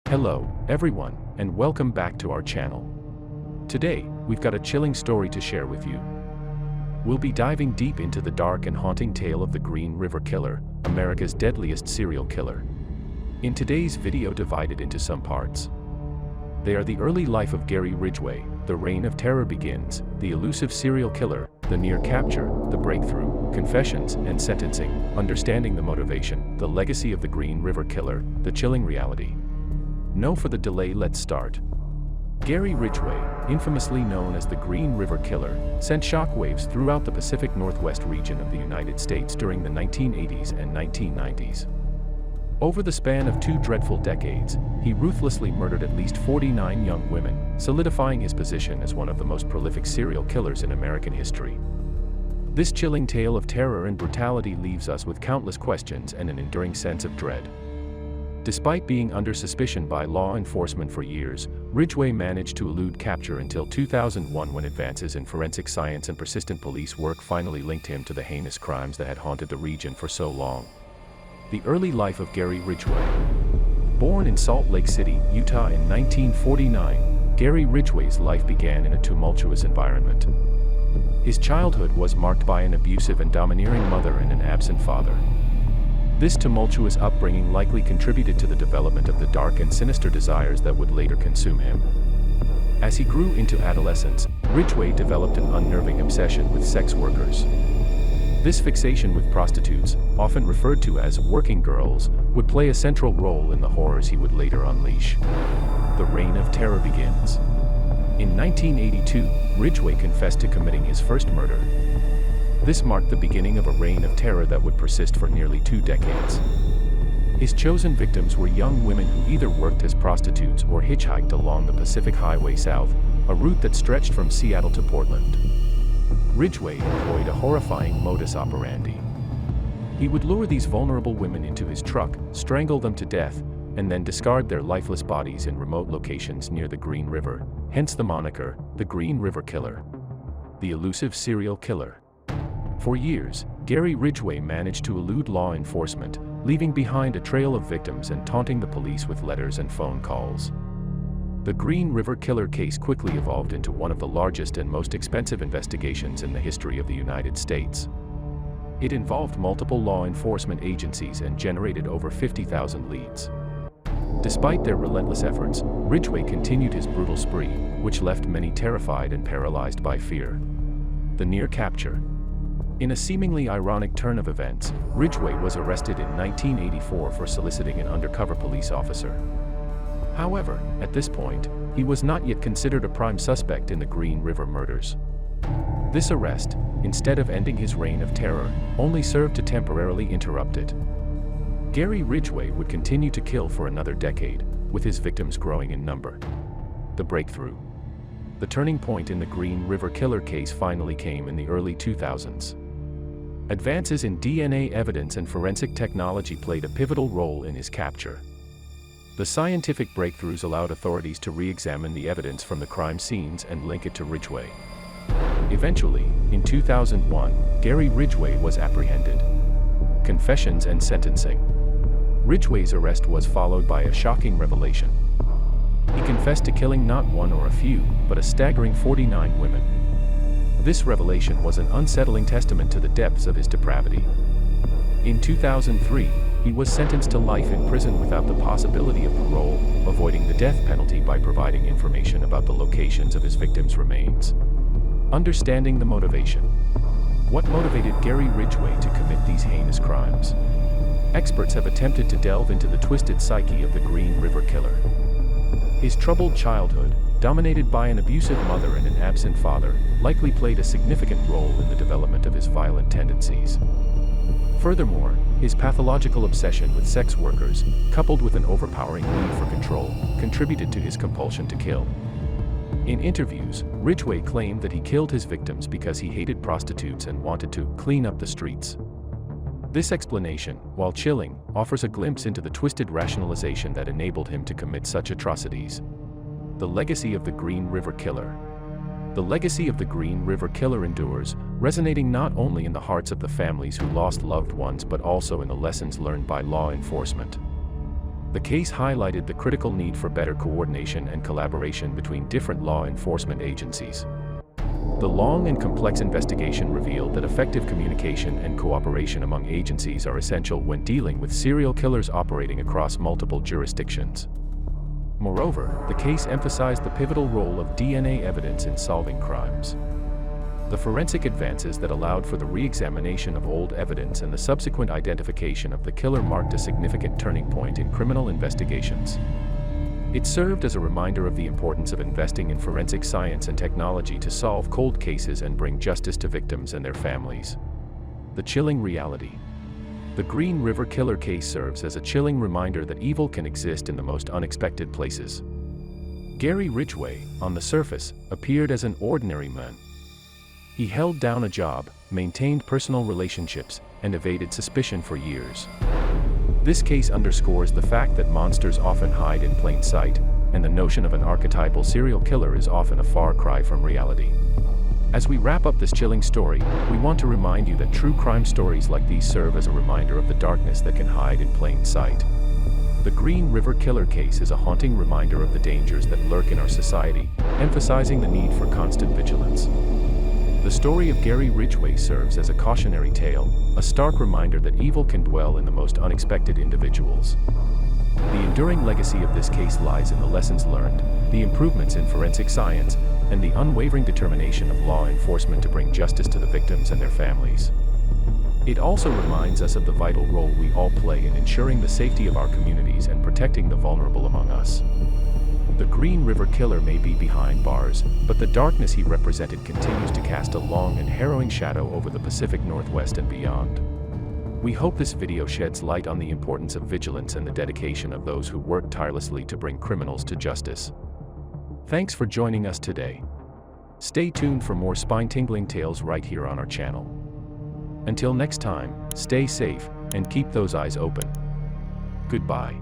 Hello, everyone, and welcome back to our channel. Today, we've got a chilling story to share with you. We'll be diving deep into the dark and haunting tale of the Green River Killer, America's deadliest serial killer. In today's video divided into some parts. They are the early life of Gary Ridgway, the reign of terror begins, the elusive serial killer, the near capture, the breakthrough, confessions and sentencing, understanding the motivation, the legacy of the Green River Killer, the chilling reality. No for the delay, let's start. Gary Ridgway, infamously known as the Green River Killer, sent shockwaves throughout the Pacific Northwest region of the United States during the 1980s and 1990s. Over the span of 2 dreadful decades, he ruthlessly murdered at least 49 young women, solidifying his position as one of the most prolific serial killers in American history. This chilling tale of terror and brutality leaves us with countless questions and an enduring sense of dread. Despite being under suspicion by law enforcement for years, Ridgway managed to elude capture until 2001 when advances in forensic science and persistent police work finally linked him to the heinous crimes that had haunted the region for so long. The early life of Gary Ridgway. Born in Salt Lake City, Utah in 1949, Gary Ridgway's life began in a tumultuous environment. His childhood was marked by an abusive and domineering mother and an absent father. This tumultuous upbringing likely contributed to the development of the dark and sinister desires that would later consume him. As he grew into adolescence, Ridgway developed an unnerving obsession with sex workers. This fixation with prostitutes, often referred to as working girls, would play a central role in the horrors he would later unleash. The reign of terror begins. In 1982, Ridgway confessed to committing his first murder. This marked the beginning of a reign of terror that would persist for nearly 2 decades. His chosen victims were young women who either worked as prostitutes or hitchhiked along the Pacific Highway South, a route that stretched from Seattle to Portland. Ridgway employed a horrifying modus operandi. He would lure these vulnerable women into his truck, strangle them to death, and then discard their lifeless bodies in remote locations near the Green River, hence the moniker, the Green River Killer. The elusive serial killer. For years, Gary Ridgway managed to elude law enforcement, leaving behind a trail of victims and taunting the police with letters and phone calls. The Green River Killer case quickly evolved into one of the largest and most expensive investigations in the history of the United States. It involved multiple law enforcement agencies and generated over 50,000 leads. Despite their relentless efforts, Ridgway continued his brutal spree, which left many terrified and paralyzed by fear. The near capture. In a seemingly ironic turn of events, Ridgway was arrested in 1984 for soliciting an undercover police officer. However, at this point, he was not yet considered a prime suspect in the Green River murders. This arrest, instead of ending his reign of terror, only served to temporarily interrupt it. Gary Ridgway would continue to kill for another decade, with his victims growing in number. The breakthrough. The turning point in the Green River Killer case finally came in the early 2000s. Advances in DNA evidence and forensic technology played a pivotal role in his capture. The scientific breakthroughs allowed authorities to re-examine the evidence from the crime scenes and link it to Ridgway. Eventually, in 2001, Gary Ridgway was apprehended. Confessions and sentencing. Ridgway's arrest was followed by a shocking revelation. He confessed to killing not one or a few, but a staggering 49 women. This revelation was an unsettling testament to the depths of his depravity. In 2003, he was sentenced to life in prison without the possibility of parole, avoiding the death penalty by providing information about the locations of his victims' remains. Understanding the motivation. What motivated Gary Ridgway to commit these heinous crimes? Experts have attempted to delve into the twisted psyche of the Green River Killer. His troubled childhood, dominated by an abusive mother and an absent father, likely played a significant role in the development of his violent tendencies. Furthermore, his pathological obsession with sex workers, coupled with an overpowering need for control, contributed to his compulsion to kill. In interviews, Ridgway claimed that he killed his victims because he hated prostitutes and wanted to clean up the streets. This explanation, while chilling, offers a glimpse into the twisted rationalization that enabled him to commit such atrocities. The legacy of the Green River Killer. The legacy of the Green River Killer endures, resonating not only in the hearts of the families who lost loved ones but also in the lessons learned by law enforcement. The case highlighted the critical need for better coordination and collaboration between different law enforcement agencies. The long and complex investigation revealed that effective communication and cooperation among agencies are essential when dealing with serial killers operating across multiple jurisdictions. Moreover, the case emphasized the pivotal role of DNA evidence in solving crimes. The forensic advances that allowed for the re-examination of old evidence and the subsequent identification of the killer marked a significant turning point in criminal investigations. It served as a reminder of the importance of investing in forensic science and technology to solve cold cases and bring justice to victims and their families. The chilling reality. The Green River Killer case serves as a chilling reminder that evil can exist in the most unexpected places. Gary Ridgway, on the surface, appeared as an ordinary man. He held down a job, maintained personal relationships, and evaded suspicion for years. This case underscores the fact that monsters often hide in plain sight, and the notion of an archetypal serial killer is often a far cry from reality. As we wrap up this chilling story, we want to remind you that true crime stories like these serve as a reminder of the darkness that can hide in plain sight. The Green River Killer case is a haunting reminder of the dangers that lurk in our society, emphasizing the need for constant vigilance. The story of Gary Ridgway serves as a cautionary tale, a stark reminder that evil can dwell in the most unexpected individuals. The enduring legacy of this case lies in the lessons learned, the improvements in forensic science, and the unwavering determination of law enforcement to bring justice to the victims and their families. It also reminds us of the vital role we all play in ensuring the safety of our communities and protecting the vulnerable among us. The Green River Killer may be behind bars, but the darkness he represented continues to cast a long and harrowing shadow over the Pacific Northwest and beyond. We hope this video sheds light on the importance of vigilance and the dedication of those who work tirelessly to bring criminals to justice. Thanks for joining us today. Stay tuned for more spine-tingling tales right here on our channel. Until next time, stay safe and keep those eyes open. Goodbye.